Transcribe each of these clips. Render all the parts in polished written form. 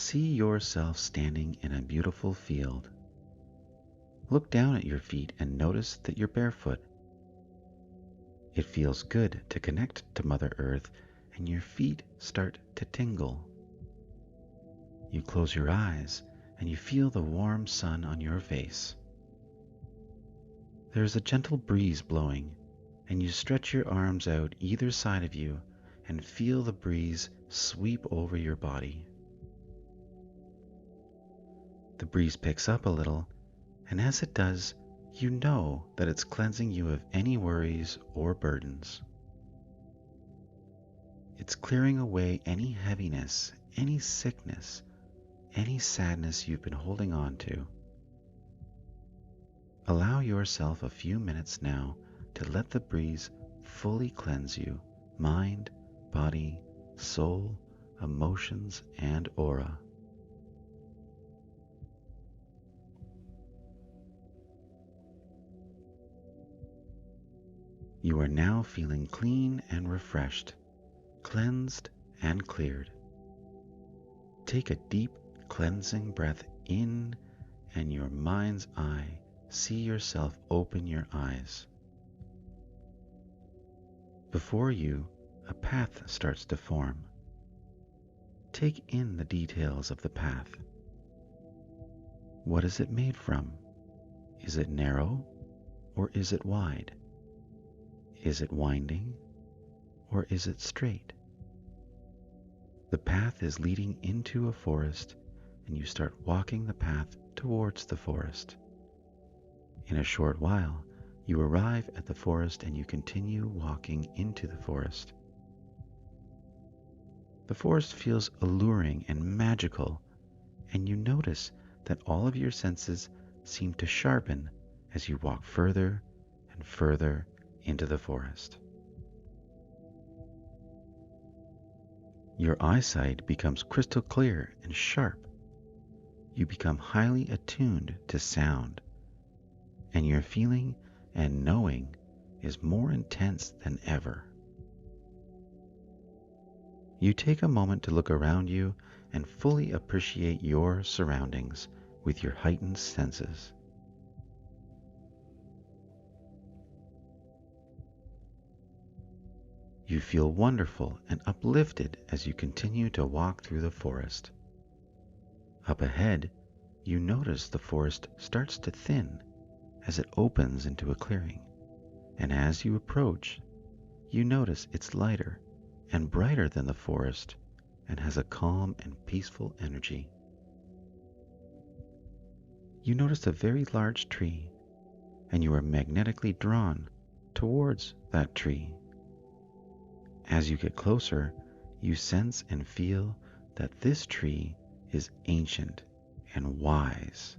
see yourself standing in a beautiful field. Look down at your feet and notice that you're barefoot. It feels good to connect to Mother Earth, and your feet start to tingle. You close your eyes and you feel the warm sun on your face. There's a gentle breeze blowing, and you stretch your arms out either side of you and feel the breeze sweep over your body. The breeze picks up a little, and as it does, you know that it's cleansing you of any worries or burdens. It's clearing away any heaviness, any sickness, any sadness you've been holding on to. Allow yourself a few minutes now to let the breeze fully cleanse you, mind, body, soul, emotions, and aura. You are now feeling clean and refreshed, cleansed and cleared. Take a deep cleansing breath in, and your mind's eye, see yourself open your eyes. Before you, a path starts to form. Take in the details of the path. What is it made from? Is it narrow or is it wide? Is it winding or is it straight? The path is leading into a forest, and you start walking the path towards the forest. In a short while, you arrive at the forest and you continue walking into the forest. The forest feels alluring and magical, and you notice that all of your senses seem to sharpen as you walk further and further into the forest. Your eyesight becomes crystal clear and sharp. You become highly attuned to sound, and your feeling and knowing is more intense than ever. You take a moment to look around you and fully appreciate your surroundings with your heightened senses. You feel wonderful and uplifted as you continue to walk through the forest. Up ahead, you notice the forest starts to thin as it opens into a clearing, and as you approach, you notice it's lighter and brighter than the forest and has a calm and peaceful energy. You notice a very large tree, and you are magnetically drawn towards that tree. As you get closer, you sense and feel that this tree is ancient and wise.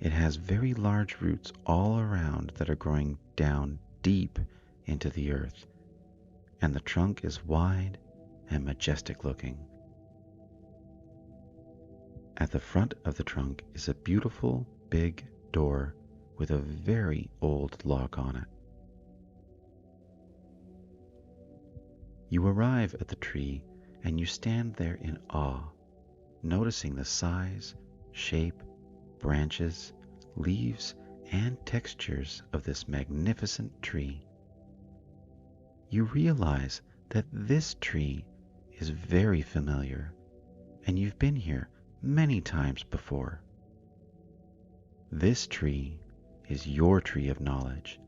It has very large roots all around that are growing down deep into the earth, and the trunk is wide and majestic looking. At the front of the trunk is a beautiful big door with a very old lock on it. You arrive at the tree and you stand there in awe, noticing the size, shape, branches, leaves, and textures of this magnificent tree. You realize that this tree is very familiar, and you've been here many times before. This tree is your tree of knowledge,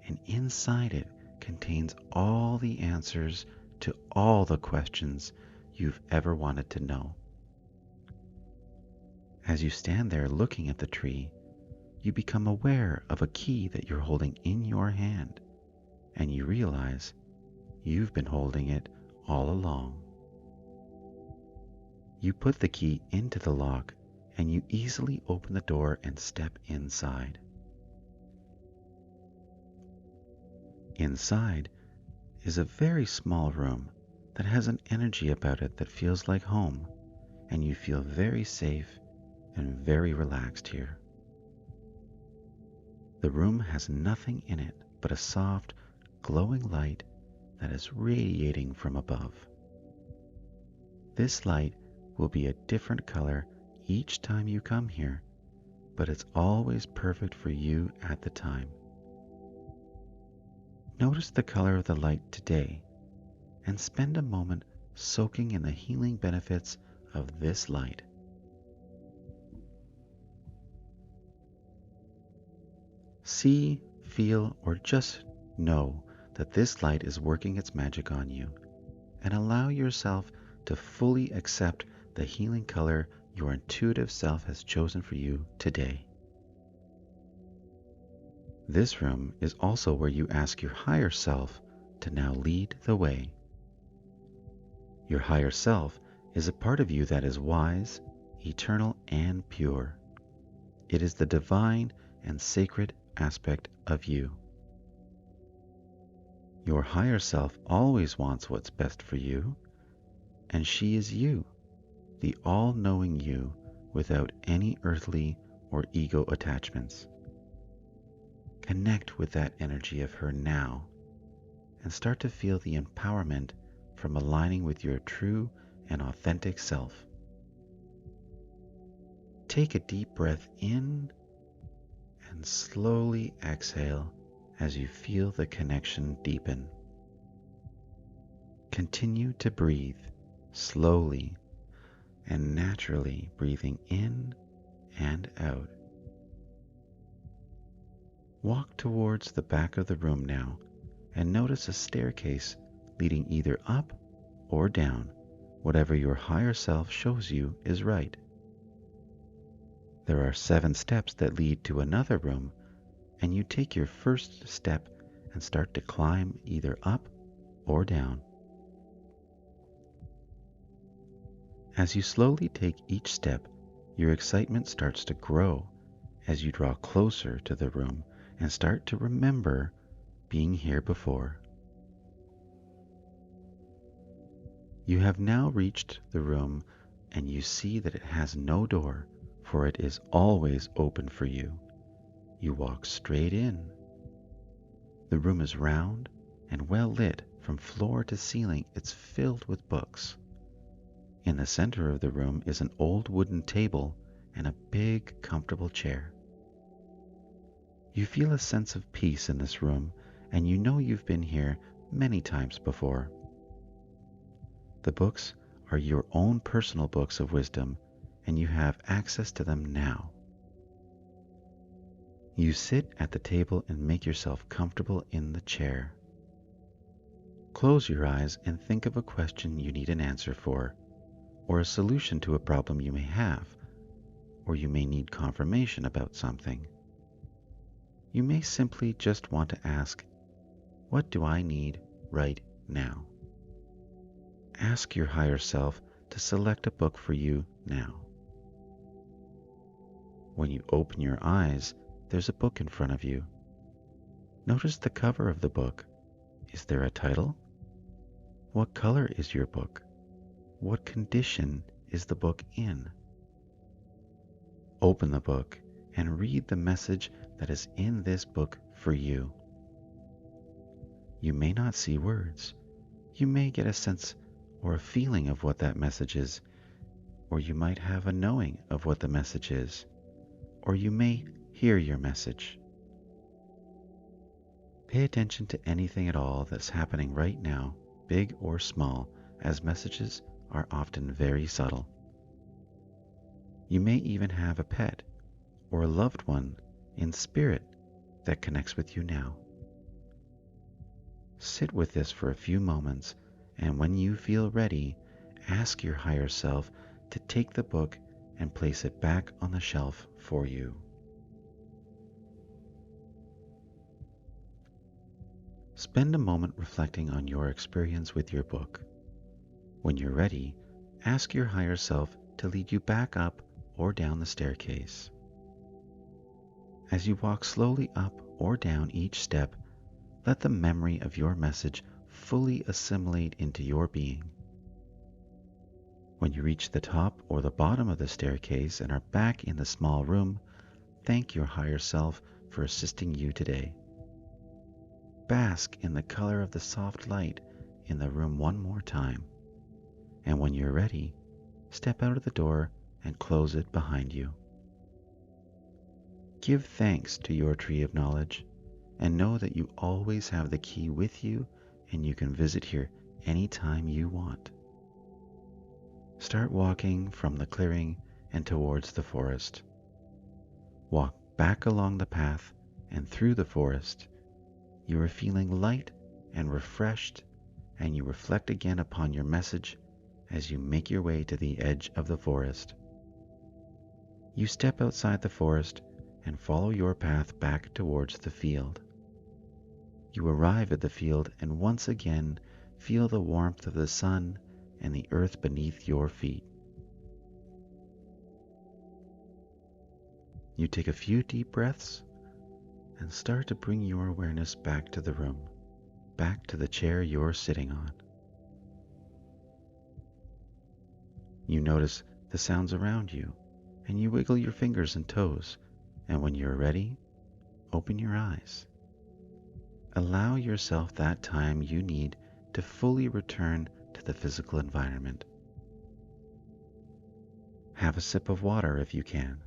and inside it contains all the answers to all the questions you've ever wanted to know. As you stand there looking at the tree, you become aware of a key that you're holding in your hand, and you realize you've been holding it all along. You put the key into the lock, and you easily open the door and step inside. Inside is a very small room that has an energy about it that feels like home, and you feel very safe and very relaxed here. The room has nothing in it but a soft, glowing light that is radiating from above. This light will be a different color each time you come here, but it's always perfect for you at the time. Notice the color of the light today and spend a moment soaking in the healing benefits of this light. See, feel, or just know that this light is working its magic on you, and allow yourself to fully accept the healing color your intuitive self has chosen for you today. This room is also where you ask your higher self to now lead the way. Your higher self is a part of you that is wise, eternal, and pure. It is the divine and sacred aspect of you. Your higher self always wants what's best for you, and she is you, the all-knowing you without any earthly or ego attachments. Connect with that energy of her now and start to feel the empowerment from aligning with your true and authentic self. Take a deep breath in and slowly exhale as you feel the connection deepen. Continue to breathe slowly and naturally, breathing in and out. Walk towards the back of the room now and notice a staircase leading either up or down, whatever your higher self shows you is right. There are 7 steps that lead to another room, and you take your first step and start to climb either up or down. As you slowly take each step, your excitement starts to grow as you draw closer to the room and start to remember being here before. You have now reached the room and you see that it has no door, for it is always open for you. You walk straight in. The room is round and well lit from floor to ceiling. It's filled with books. In the center of the room is an old wooden table and a big, comfortable chair. You feel a sense of peace in this room, and you know you've been here many times before. The books are your own personal books of wisdom, and you have access to them now. You sit at the table and make yourself comfortable in the chair. Close your eyes and think of a question you need an answer for, or a solution to a problem you may have, or you may need confirmation about something. You may simply just want to ask, what do I need right now? Ask your higher self to select a book for you now. When you open your eyes, there's a book in front of you. Notice the cover of the book. Is there a title? What color is your book? What condition is the book in? Open the book and read the message that is in this book for you. You may not see words. You may get a sense or a feeling of what that message is, or you might have a knowing of what the message is, or you may hear your message. Pay attention to anything at all that's happening right now, big or small, as messages are often very subtle. You may even have a pet or a loved one in spirit that connects with you now. Sit with this for a few moments, and when you feel ready, ask your higher self to take the book and place it back on the shelf for you. Spend a moment reflecting on your experience with your book. When you're ready, ask your higher self to lead you back up or down the staircase. As you walk slowly up or down each step, let the memory of your message fully assimilate into your being. When you reach the top or the bottom of the staircase and are back in the small room, thank your higher self for assisting you today. Bask in the color of the soft light in the room one more time, and when you're ready, step out of the door and close it behind you. Give thanks to your tree of knowledge and know that you always have the key with you and you can visit here anytime you want. Start walking from the clearing and towards the forest. Walk back along the path and through the forest. You are feeling light and refreshed, and you reflect again upon your message as you make your way to the edge of the forest. You step outside the forest and follow your path back towards the field. You arrive at the field and once again feel the warmth of the sun and the earth beneath your feet. You take a few deep breaths and start to bring your awareness back to the room, back to the chair you're sitting on. You notice the sounds around you, and you wiggle your fingers and toes, and when you're ready, open your eyes. Allow yourself that time you need to fully return to the physical environment. Have a sip of water if you can.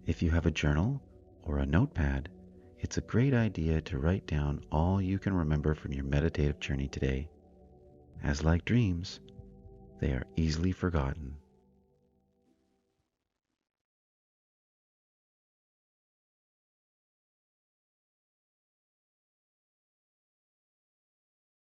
If you have a journal or a notepad, it's a great idea to write down all you can remember from your meditative journey today, as like dreams, they are easily forgotten.